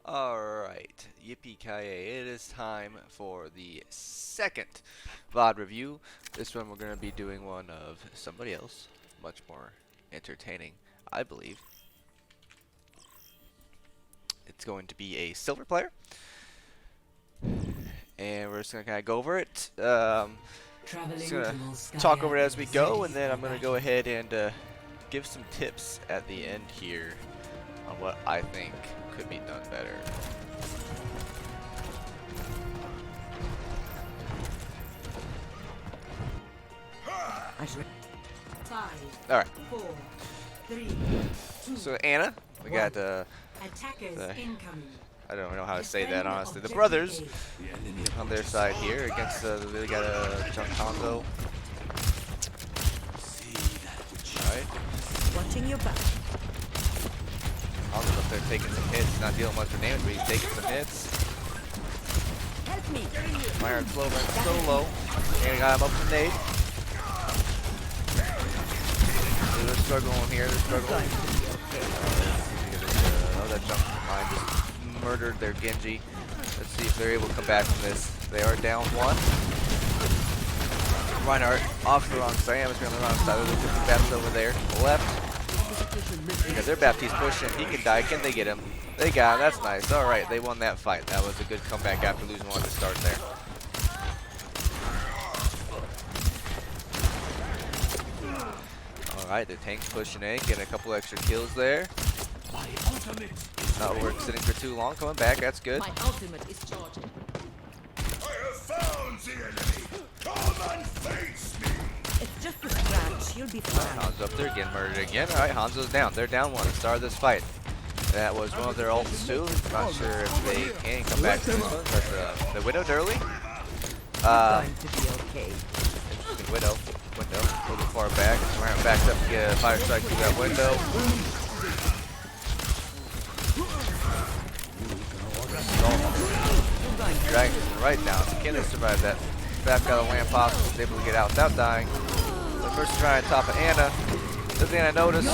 Alright, yippee-ki-yay, it is time for the second VOD review. This one we're going to be doing one of somebody else, much more entertaining, I believe. It's going to be a silver player, and we're just going to kind of go over it. Just going to talk over it as we go, and then I'm going to go ahead and give some tips at the end here on what I think could be done better. Alright. So Anna, we got I don't know how to say that honestly. The brothers on their side here against they got a Junk Hanzo. Alright. Watching your back. Hanzo's up there taking some hits, not dealing much for damage, but he's taking some hits. Help me. Myron slow ran so low. And got him up with a nade. They're struggling here, they're struggling. Oh, that jump line just murdered their Genji. Let's see if they're able to come back from this. They are down one. Reinhardt off the wrong side. Amazon on the wrong side. There's a Baptiste over there. Left. Yeah, their Baptiste pushing. He can die. Can they get him? They got him. That's nice. Alright, they won that fight. That was a good comeback after losing one to start there. Alright, the tank's pushing in, getting a couple extra kills there. Not worth sitting for too long, coming back, that's good. My ultimate is charging. I have found the enemy! Come and face me! It's just a scratch. You'll be fine. Hanzo up there getting murdered again. Alright, Hanzo's down. They're down one to start this fight. That was one of their ults too. Not sure if they can come back to this one, but the Widowed early. Going to be okay. Interesting window, a little bit far back. Ryan backs up to get a fire strike through that window. Dragging right down. Can they survive that? Back out of the land pop, was able to get out without dying. The first try on top of Anna. Does Anna notice?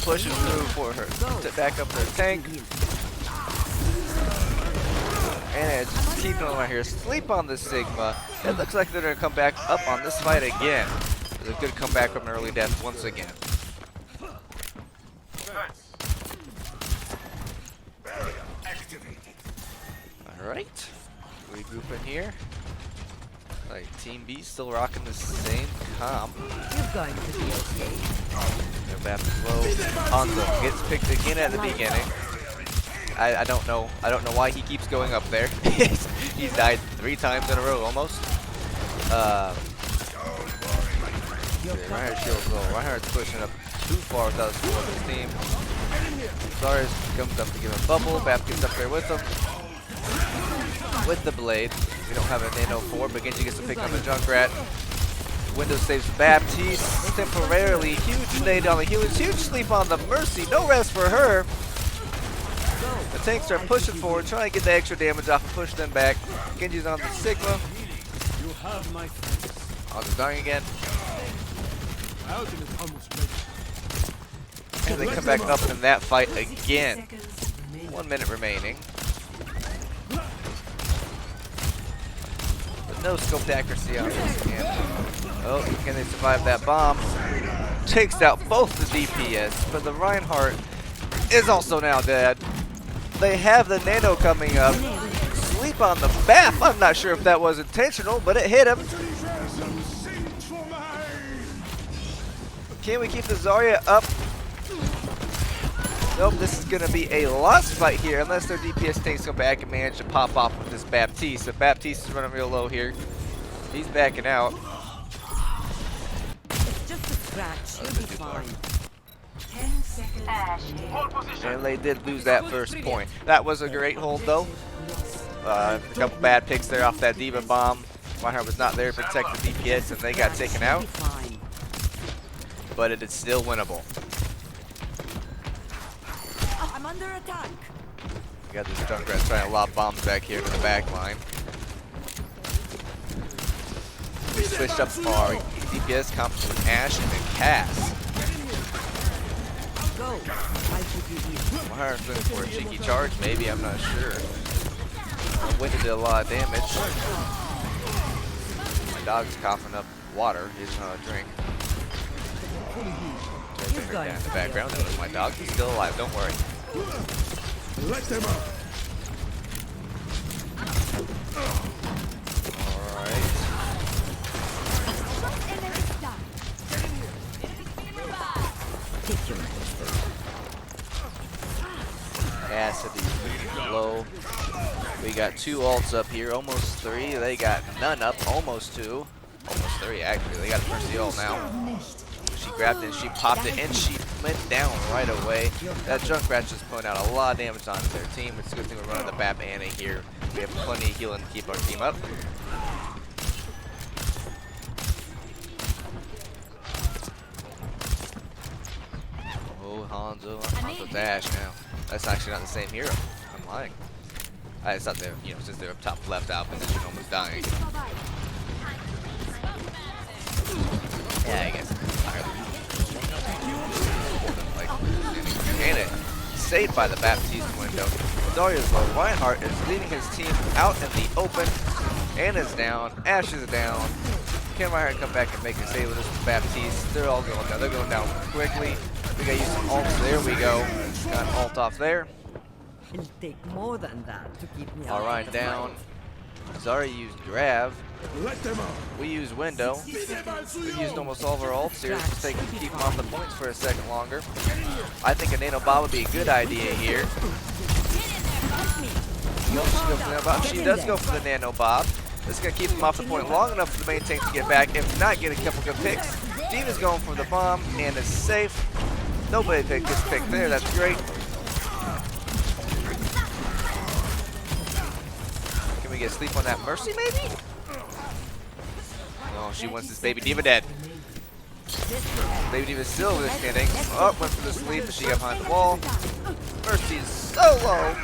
Pushes through for her to back up their tank. Anna is just keeping them right here. Sleep on the Sigma. It looks like they're going to come back up on this fight again. It's a good comeback from an early death once again. Alright. Regroup in here. Like Team B still rocking the same comp. You're going to be okay. They're back low. Hanzo gets picked again at the beginning. I don't know why he keeps going up there. He's died 3 times in a row almost. Reinhardt's shield's low. Reinhardt's pushing up too far without supporting his team. Zarius comes up to give him a bubble. Baptiste's up there with him. With the blade. We don't have a Nano 4, but Genji gets to pick on the Junkrat. Windows saves Baptiste temporarily. Huge nade on the humans. Huge sleep on the Mercy. No rest for her. The tanks are pushing forward, trying to get the extra damage off and push them back. Genji's on the Sigma. You have my thanks. Hanzo's dying again. Ultimate almost ready. And they come back up in that fight again. 1 minute remaining. But no scoped accuracy on this. Oh, can they survive that bomb? Takes out both the DPS, but the Reinhardt is also now dead. They have the Nano coming up. Sleep on the BAF. I'm not sure if that was intentional, but it hit him. Can we keep the Zarya up? Nope, this is going to be a lost fight here unless their DPS tanks come back and manage to pop off with this Baptiste. The Baptiste is running real low here. He's backing out. It's just a scratch. You'll be fine. 10 seconds. And they did lose that first point. That was a great hold though. A couple bad picks there off that Diva bomb. Reinhardt was not there to protect the DPS and they got taken out. But it is still winnable. I'm under attack. We got this Junkrat trying to lob bombs back here to the back line. We switched up our DPS comps with Ashe and then Cass. Go. I'll keep you here. My heart's looking for a cheeky charge, maybe, I'm not sure. Winter did a lot of damage. My dog's coughing up water, he doesn't know how to drink. There's a down in the background, that was my dog, he's still alive, don't worry. Let them out. Alright. Take your medicine. Acid low. We got 2 ults up here, almost 3. They got none up, almost 2. Almost 3 actually. They got a mercy ult now. She grabbed it, she popped it, and she went down right away. That Junkrat's just putting out a lot of damage onto their team. It's a good thing we're running the BAP Anna here. We have plenty of healing to keep our team up. Oh, Hanzo. Hanzo's Ash now. That's actually not the same hero. I'm lying. I just thought they're, you know, since they're up top left out position, almost dying. Yeah, I guess. And it saved by the Baptiste window. Darius low. Reinhardt is leading his team out in the open. Anna's down. Ash is down. Can Reinhardt come back and make a save with this Baptiste? They're all going down. They're going down quickly. We gotta use some ults. There we go. Got an ult off there. It'll take more than that to keep me out. Alright, down. Zari used Grav. Let them out. We use Window. We've used almost all of our ults here. Just keep them off the points for a second longer. I think a Nano Bob would be a good idea here. She does go for the Nano Bob. This is going to keep them off the point long enough for the main tank to get back. If not, get a couple good picks. Diva's going for the bomb and is safe. Nobody picked this pick there. That's great. Can we get sleep on that Mercy maybe? No, she wants this Baby Diva dead. Baby Diva's still over this standing. Oh, went for the sleep, but she got behind the wall. Mercy is so low.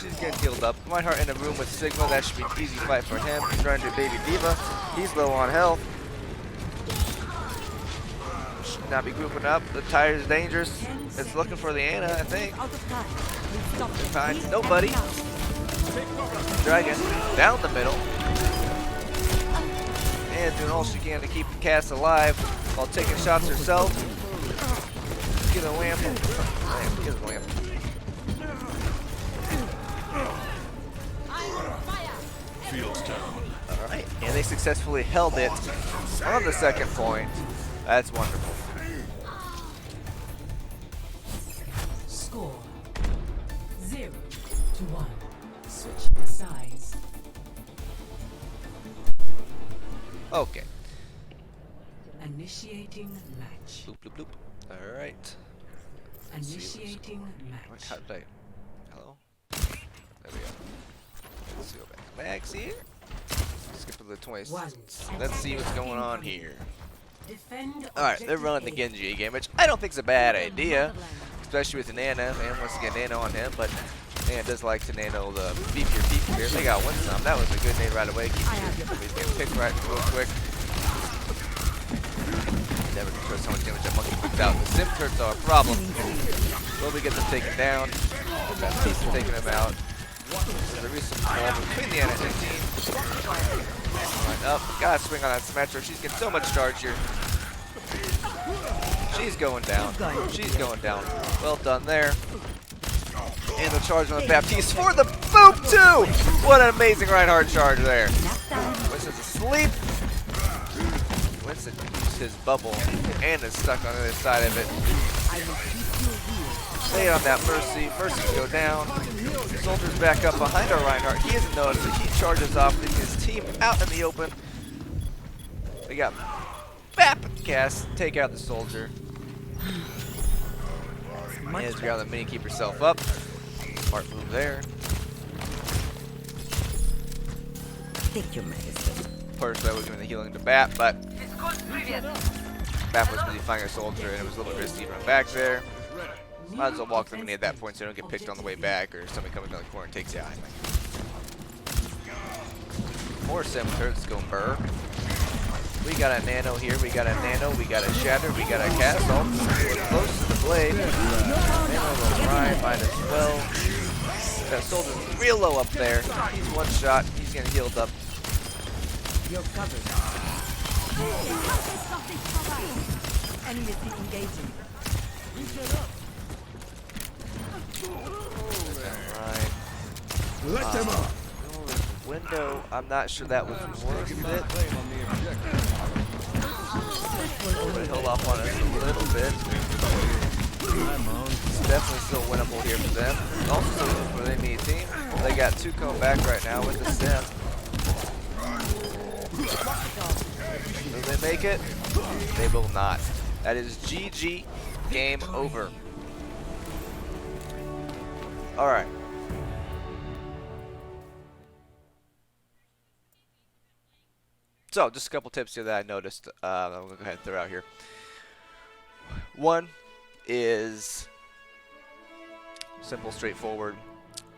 She's getting healed up. Reinhardt in a room with Sigma. That should be an easy fight for him. He's running to Baby Diva. He's low on health. Should not be grouping up. The tire is dangerous. It's looking for the Anna, I think. Finds nobody. Dragon down the middle. And doing all she can to keep the cast alive while taking shots herself. Get a lamp. Get a lamp. Alright, and they successfully held it on the second point. That's wonderful. Score 0-1. Switching sides. Okay. Initiating match. Bloop, bloop, bloop. Alright. Initiating Wait, match. how did I? Hello? There we go. Let's go back. Max here. Skip to the 20s. Let's see what's going on here. Defend. Alright, they're running the Genji game, which I don't think is a bad idea. Especially with the Nana. Man wants to get Nano on him, but Nana does like to Nano the beefier here. They got one some. That was a good nade right away. He's getting picked right real quick. Never can trust how much damage that monkey puts out. The sim turrets are a problem. Slowly get them taken down. Baptiste is taking them out. So there is some ball between the Nana and his team. Right up. Gotta swing on that Symmetra. She's getting so much charge here. She's going down. She's going down. Well done there. And the charge on the Baptiste for the boop too! What an amazing Reinhardt charge there. Winston's asleep. Winston used his bubble and is stuck on the other side of it. Stay on that Mercy. Mercy go down. Soldier's back up behind our Reinhardt. He hasn't noticed it. He charges off, leaving his team out in the open. We got BAP cast. Take out the Soldier. And grab the mini, keep herself up. Smart move there. Take your medicine. Personally, I was doing the healing to BAP, but BAP was busy finding a Soldier, and it was a little bit risky to run back there. Might as well walk the mini at that point so they don't get picked on the way back, or somebody comes down the corner and takes the eye. More Sim turrets going burr. We got a nano here. We got a nano. We got a shatter. We got a castle. We're close to the blade. Nano will ride -12. That soldier's real low up there. He's one shot. He's getting healed up. You're covered. Enemy engaging. Right. Let them up. Window. I'm not sure that was worth it. But hold off on us a little bit. It's definitely still winnable here for them. Also for the enemy team. They got 2 coming back right now with the stem. Will they make it? They will not. That is GG. Game over. Alright. So, just a couple tips here that I noticed. I'm going to go ahead and throw out here. One is simple, straightforward.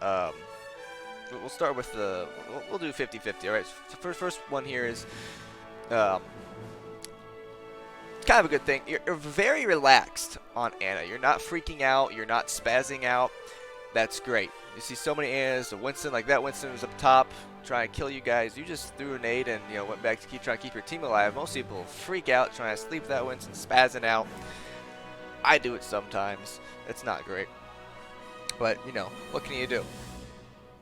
We'll start with the. We'll do 50-50. All right. So first one here is kind of a good thing. You're very relaxed on Ana. You're not freaking out. You're not spazzing out. That's great. You see so many Anas. The Winston, like that Winston was up top trying to kill you guys. You just threw a nade and went back to trying to keep your team alive. Most people freak out trying to sleep that Winston, spazzing out. I do it sometimes. It's not great, but what can you do?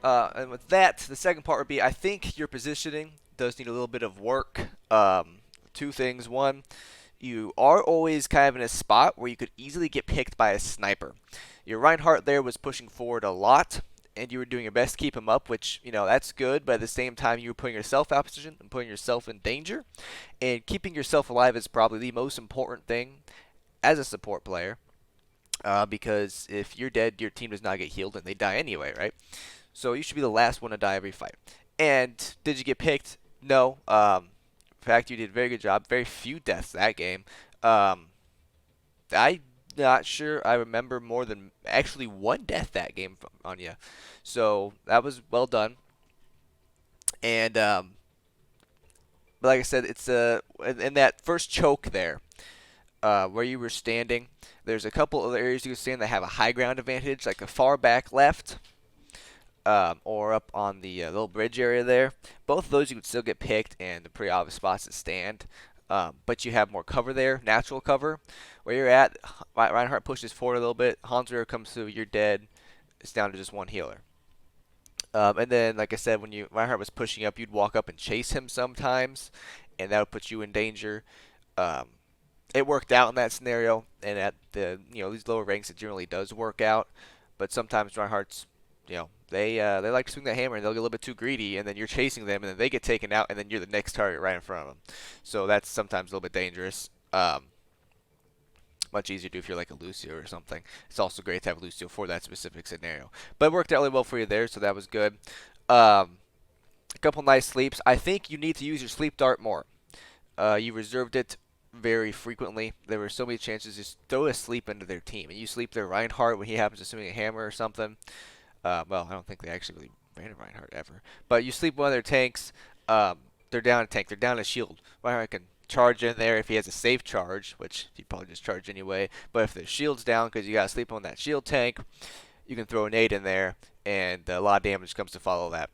And with that, the second part would be I think your positioning does need a little bit of work. 2 things. One, you are always kind of in a spot where you could easily get picked by a sniper. Your Reinhardt there was pushing forward a lot, and you were doing your best to keep him up, which, that's good, but at the same time, you were putting yourself out of position and putting yourself in danger. And keeping yourself alive is probably the most important thing as a support player, because if you're dead, your team does not get healed, and they die anyway, right? So you should be the last one to die every fight. And did you get picked? No. In fact, you did a very good job. Very few deaths that game. I'm not sure I remember more than actually 1 death that game on you. So that was well done. And but like I said, it's in that first choke there, where you were standing. There's a couple of areas you can stand that have a high ground advantage, like a far back left. Or up on the little bridge area there. Both of those you could still get picked, and the pretty obvious spots to stand. But you have more cover there, natural cover. Where you're at, Reinhardt pushes forward a little bit. Hanswehr comes through, you're dead. It's down to just 1 healer. And then, like I said, when Reinhardt was pushing up, you'd walk up and chase him sometimes, and that would put you in danger. It worked out in that scenario, and at the these lower ranks, it generally does work out. But sometimes Reinhardt's they like to swing that hammer and they'll get a little bit too greedy, and then you're chasing them and then they get taken out and then you're the next target right in front of them. So that's sometimes a little bit dangerous. Much easier to do if you're like a Lucio or something. It's also great to have Lucio for that specific scenario. But it worked out really well for you there, so that was good. A couple nice sleeps. I think you need to use your sleep dart more. You reserved it very frequently. There were so many chances to just throw a sleep into their team. And you sleep their Reinhardt when he happens to swing a hammer or something. Well, I don't think they actually really ran Reinhardt ever. But you sleep one of their tanks, they're down a tank, they're down a shield. Reinhardt can charge in there if he has a safe charge, which he'd probably just charge anyway. But if the shield's down because you got to sleep on that shield tank, you can throw a nade in there, and a lot of damage comes to follow that.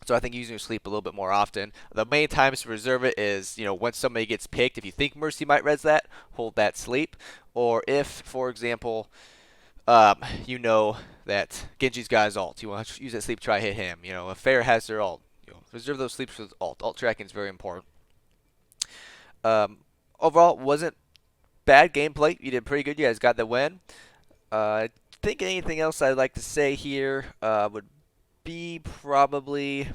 So I think using your sleep a little bit more often. The main times to reserve it is, once somebody gets picked, if you think Mercy might res that, hold that sleep. Or if, for example, you know that Genji's got his ult. You want to use that sleep, try hit him. If Fair has their ult, reserve those sleeps for ult. Ult tracking is very important. Overall, wasn't bad gameplay. You did pretty good. You guys got the win. I think anything else I'd like to say here would be probably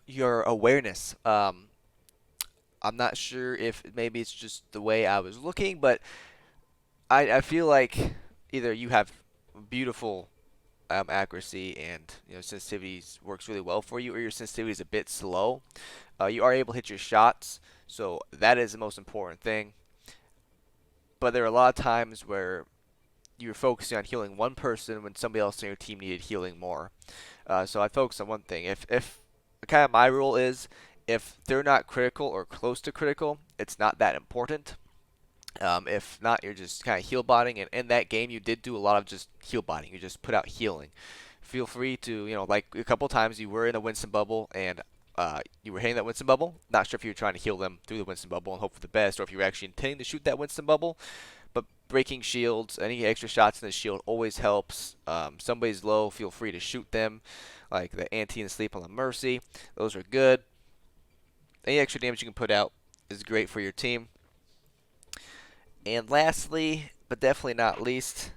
your awareness. I'm not sure if maybe it's just the way I was looking, but I feel like either you have beautiful accuracy and sensitivity works really well for you, or your sensitivity is a bit slow. You are able to hit your shots, so that is the most important thing. But there are a lot of times where you're focusing on healing one person when somebody else in your team needed healing more. So I focus on one thing. If kind of my rule is if they're not critical or close to critical, it's not that important. If not, you're just kind of heal botting, and in that game, you did do a lot of just heal botting. You just put out healing. Feel free to, like a couple times you were in a Winston bubble and you were hitting that Winston bubble. Not sure if you were trying to heal them through the Winston bubble and hope for the best, or if you were actually intending to shoot that Winston bubble. But breaking shields, any extra shots in the shield always helps. Somebody's low, feel free to shoot them, like the anti and sleep on the Mercy. Those are good. Any extra damage you can put out is great for your team. And lastly, but definitely not least,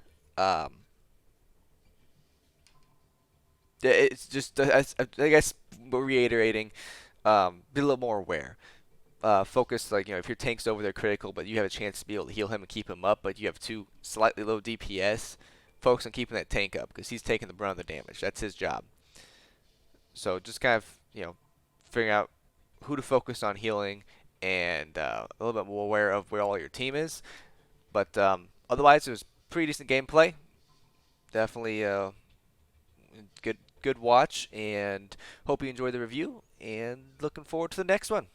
it's just, I guess, reiterating, be a little more aware. Focus, like, if your tank's over there critical, but you have a chance to be able to heal him and keep him up, but you have 2 slightly low DPS, focus on keeping that tank up, because he's taking the brunt of the damage. That's his job. So just kind of, figuring out who to focus on healing, and a little bit more aware of where all your team is. But otherwise, it was pretty decent gameplay. Definitely good watch, and hope you enjoyed the review, and looking forward to the next one.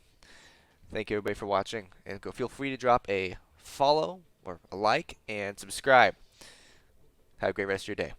Thank you everybody for watching, and feel free to drop a follow or a like and subscribe. Have a great rest of your day.